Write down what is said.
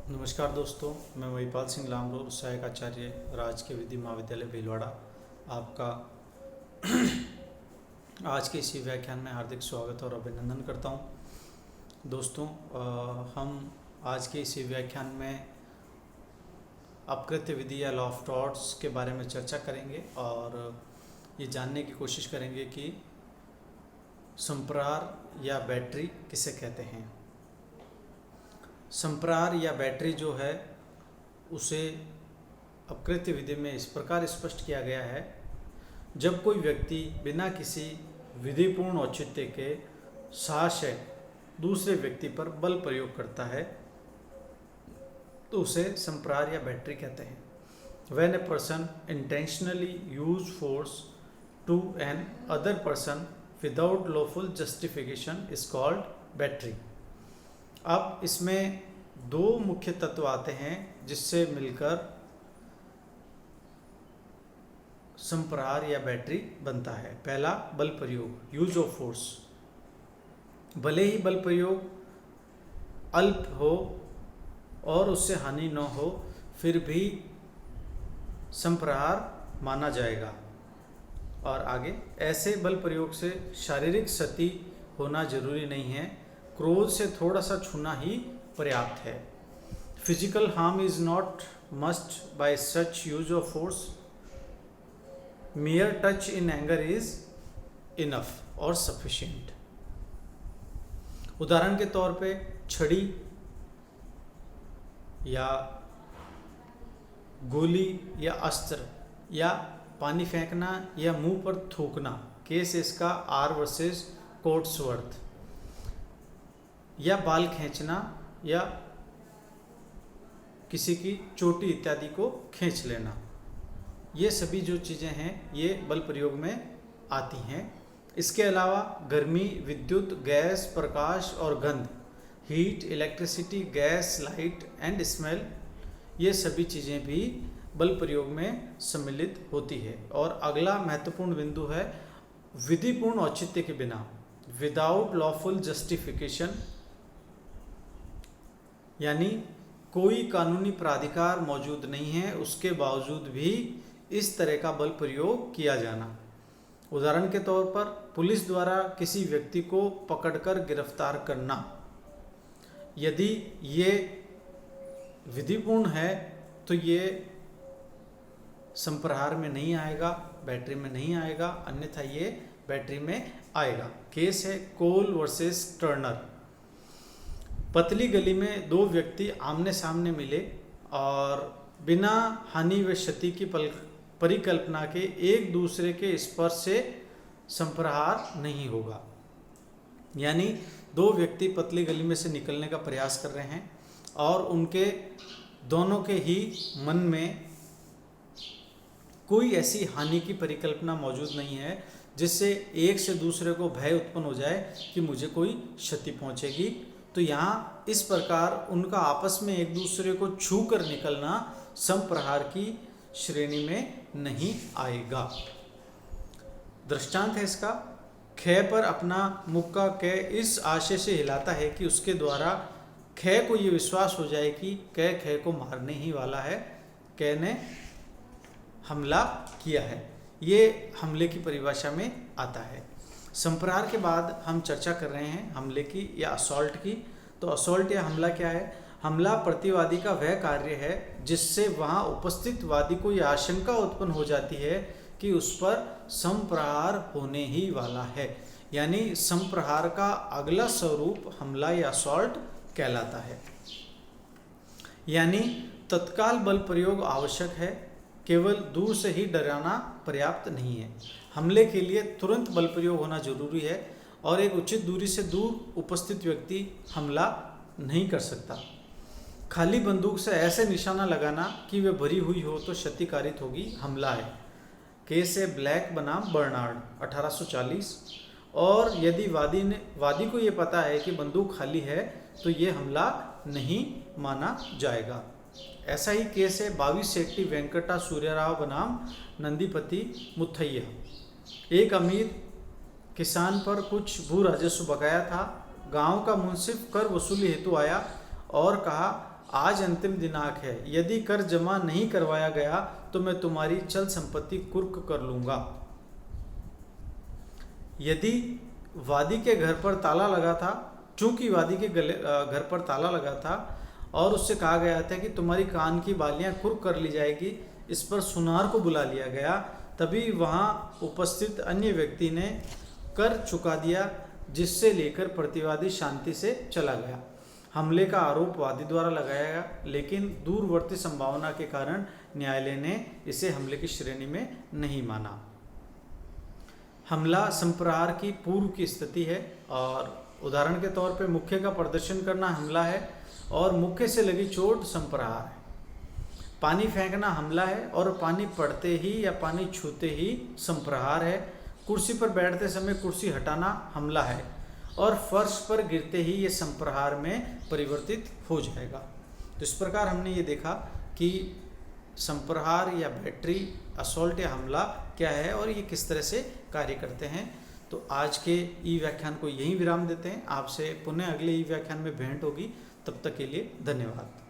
नमस्कार दोस्तों, मैं महिपाल सिंह लामरो, सहायक आचार्य राजकीय विधि महाविद्यालय भीलवाड़ा। आपका आज के इसी व्याख्यान में हार्दिक स्वागत और अभिनंदन करता हूं। दोस्तों, हम आज के इसी व्याख्यान में अपकृत्य विधि या लॉ ऑफ टॉर्ट्स के बारे में चर्चा करेंगे और ये जानने की कोशिश करेंगे कि संप्रार या बैटरी किसे कहते हैं। संप्रार या बैटरी जो है उसे अपकृत्य विधि में इस प्रकार स्पष्ट किया गया है। जब कोई व्यक्ति बिना किसी विधिपूर्ण औचित्य के साहस्य दूसरे व्यक्ति पर बल प्रयोग करता है तो उसे संप्रार या बैटरी कहते हैं। When a person intentionally use force to an other person without lawful justification is called battery। अब इसमें दो मुख्य तत्व आते हैं जिससे मिलकर संप्रार या बैटरी बनता है। पहला, बल प्रयोग, यूज ऑफ फोर्स। भले ही बल प्रयोग अल्प हो और उससे हानि न हो, फिर भी संप्रार माना जाएगा। और आगे, ऐसे बल प्रयोग से शारीरिक क्षति होना जरूरी नहीं है, क्रोध से थोड़ा सा छूना ही पर्याप्त है। Physical harm is not must buy such use of force, mere touch in anger is enough और sufficient। उदाहरण के तौर पे छड़ी या गोली या अस्त्र या पानी फेंकना या मुंह पर थूकना, केस इसका आर वर्सेस कोट्सवर्थ, या बाल खींचना या किसी की चोटी इत्यादि को खींच लेना, ये सभी जो चीज़ें हैं ये बल प्रयोग में आती हैं। इसके अलावा गर्मी, विद्युत, गैस, प्रकाश और गंध, heat, electricity, gas, light and smell, ये सभी चीज़ें भी बल प्रयोग में सम्मिलित होती है। और अगला महत्वपूर्ण बिंदु है विधिपूर्ण औचित्य के बिना, विदाउट लॉफुल जस्टिफिकेशन, यानी कोई कानूनी प्राधिकार मौजूद नहीं है उसके बावजूद भी इस तरह का बल प्रयोग किया जाना। उदाहरण के तौर पर पुलिस द्वारा किसी व्यक्ति को पकड़कर गिरफ्तार करना, यदि ये विधिपूर्ण है तो ये संप्रहार में नहीं आएगा, बैटरी में नहीं आएगा, अन्यथा ये बैटरी में आएगा। केस है कोल वर्सेस टर्नर। पतली गली में दो व्यक्ति आमने सामने मिले और बिना हानि व क्षति की परिकल्पना के एक दूसरे के स्पर्श से संप्रहार नहीं होगा। यानी दो व्यक्ति पतली गली में से निकलने का प्रयास कर रहे हैं और उनके दोनों के ही मन में कोई ऐसी हानि की परिकल्पना मौजूद नहीं है जिससे एक से दूसरे को भय उत्पन्न हो जाए कि मुझे कोई क्षति पहुंचेगी। तो यहाँ इस प्रकार उनका आपस में एक दूसरे को छू कर निकलना संप्रहार की श्रेणी में नहीं आएगा। दृष्टांत है इसका, ख पर अपना मुक्का क इस आशय से हिलाता है कि उसके द्वारा ख को ये विश्वास हो जाए कि क ख को मारने ही वाला है, क ने हमला किया है। ये हमले की परिभाषा में आता है। संप्रहार के बाद हम चर्चा कर रहे हैं हमले की या असॉल्ट की। तो असॉल्ट या हमला क्या है? हमला प्रतिवादी का वह कार्य है जिससे वहां उपस्थित वादी को यह आशंका उत्पन्न हो जाती है कि उस पर संप्रहार होने ही वाला है। यानी संप्रहार का अगला स्वरूप हमला या असॉल्ट कहलाता है। यानी तत्काल बल प्रयोग आवश्यक है, केवल दूर से ही डराना पर्याप्त नहीं है। हमले के लिए तुरंत बल प्रयोग होना जरूरी है और एक उचित दूरी से दूर उपस्थित व्यक्ति हमला नहीं कर सकता। खाली बंदूक से ऐसे निशाना लगाना कि वे भरी हुई हो तो क्षतिकारित होगी, हमला है। केस है ब्लैक बनाम बर्नार्ड 1840। और यदि वादी को ये पता है कि बंदूक खाली है तो ये हमला नहीं माना जाएगा। ऐसा ही केस है 22 शेट्टी वेंकटा सूर्यराव बनाम नंदीपति मुथैया। एक अमीर किसान पर कुछ भू राजस्व बकाया था। गांव का मुंसिफ कर वसूली हेतु आया और कहा आज अंतिम दिनांक है, यदि कर जमा नहीं करवाया गया तो मैं तुम्हारी चल संपत्ति कुर्क कर लूंगा। यदि वादी के घर पर ताला लगा था, चूंकि वादी के घर पर ताला लगा था और उससे कहा गया था कि तुम्हारी कान की बालियां कुर्क कर ली जाएगी, इस पर सुनार को बुला लिया गया, तभी वहां उपस्थित अन्य व्यक्ति ने कर चुका दिया, जिससे लेकर प्रतिवादी शांति से चला गया। हमले का आरोप वादी द्वारा लगाया गया, लेकिन दूरवर्ती संभावना के कारण न्यायालय ने इसे हमले की श्रेणी में नहीं माना। हमला संप्रहार की पूर्व की स्थिति है और उदाहरण के तौर पे मुक्के का प्रदर्शन करना हमला है और मुक्के से लगी चोट संप्रहार है। पानी फेंकना हमला है और पानी पड़ते ही या पानी छूते ही संप्रहार है। कुर्सी पर बैठते समय कुर्सी हटाना हमला है और फर्श पर गिरते ही ये संप्रहार में परिवर्तित हो जाएगा। तो इस प्रकार हमने ये देखा कि संप्रहार या बैटरी असॉल्ट या हमला क्या है और ये किस तरह से कार्य करते हैं। तो आज के ई व्याख्यान को यहीं विराम देते हैं। आपसे पुनः अगले ई व्याख्यान में भेंट होगी। तब तक के लिए धन्यवाद।